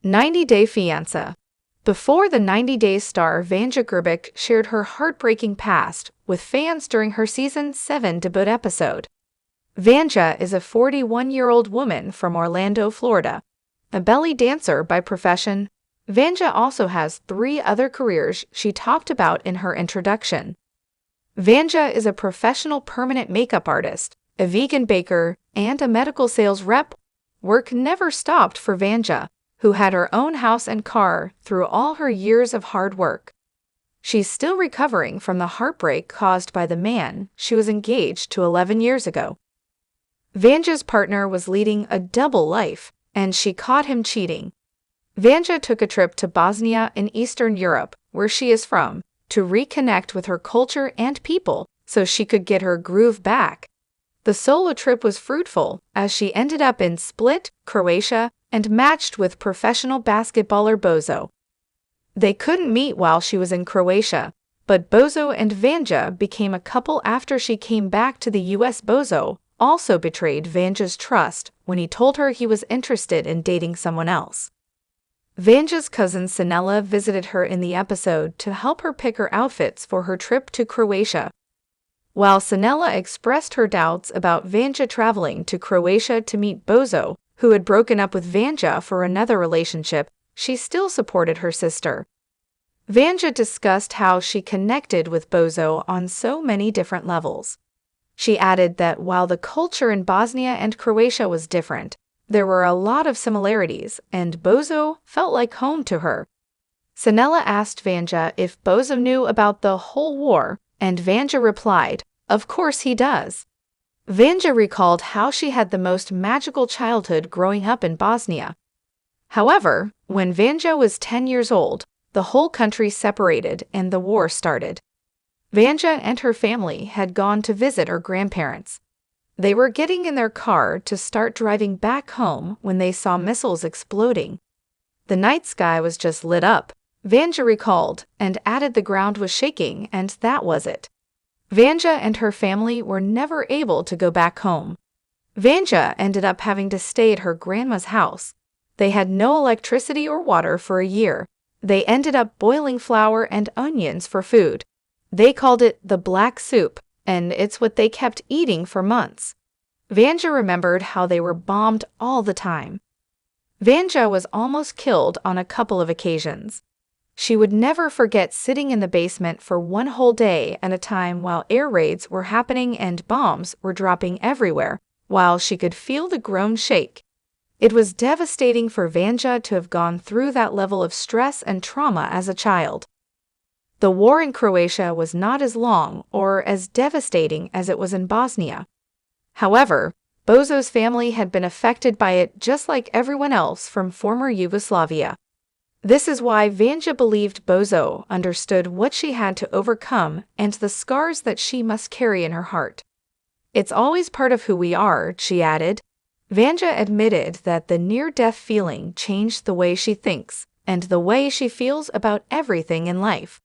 90-Day Fiancé. Before the 90 Days star Vanja Grbic shared her heartbreaking past with fans during her Season 7 debut episode. Vanja is a 41-year-old woman from Orlando, Florida. A belly dancer by profession, Vanja also has 3 other careers she talked about in her introduction. Vanja is a professional permanent makeup artist, a vegan baker, and a medical sales rep. Work never stopped for Vanja, who had her own house and car through all her years of hard work. She's still recovering from the heartbreak caused by the man she was engaged to 11 years ago. Vanja's partner was leading a double life, and she caught him cheating. Vanja took a trip to Bosnia in Eastern Europe, where she is from, to reconnect with her culture and people so she could get her groove back. The solo trip was fruitful as she ended up in Split, Croatia, and matched with professional basketballer Bozo. They couldn't meet while she was in Croatia, but Bozo and Vanja became a couple after she came back to the US. Bozo also betrayed Vanja's trust when he told her he was interested in dating someone else. Vanja's cousin Sanella visited her in the episode to help her pick her outfits for her trip to Croatia. While Sanella expressed her doubts about Vanja traveling to Croatia to meet Bozo, who had broken up with Vanja for another relationship, she still supported her sister. Vanja discussed how she connected with Bozo on so many different levels. She added that while the culture in Bosnia and Croatia was different, there were a lot of similarities, and Bozo felt like home to her. Sanella asked Vanja if Bozo knew about the whole war, and Vanja replied, "Of course he does." Vanja recalled how she had the most magical childhood growing up in Bosnia. However, when Vanja was 10 years old, the whole country separated and the war started. Vanja and her family had gone to visit her grandparents. They were getting in their car to start driving back home when they saw missiles exploding. The night sky was just lit up, Vanja recalled, and added the ground was shaking, and that was it. Vanja and her family were never able to go back home. Vanja ended up having to stay at her grandma's house. They had no electricity or water for a year. They ended up boiling flour and onions for food. They called it the black soup, and it's what they kept eating for months. Vanja remembered how they were bombed all the time. Vanja was almost killed on a couple of occasions. She would never forget sitting in the basement for one whole day at a time while air raids were happening and bombs were dropping everywhere, while she could feel the ground shake. It was devastating for Vanja to have gone through that level of stress and trauma as a child. The war in Croatia was not as long or as devastating as it was in Bosnia. However, Bozo's family had been affected by it just like everyone else from former Yugoslavia. This is why Vanja believed Bozo understood what she had to overcome and the scars that she must carry in her heart. "It's always part of who we are," she added. Vanja admitted that the near-death feeling changed the way she thinks and the way she feels about everything in life.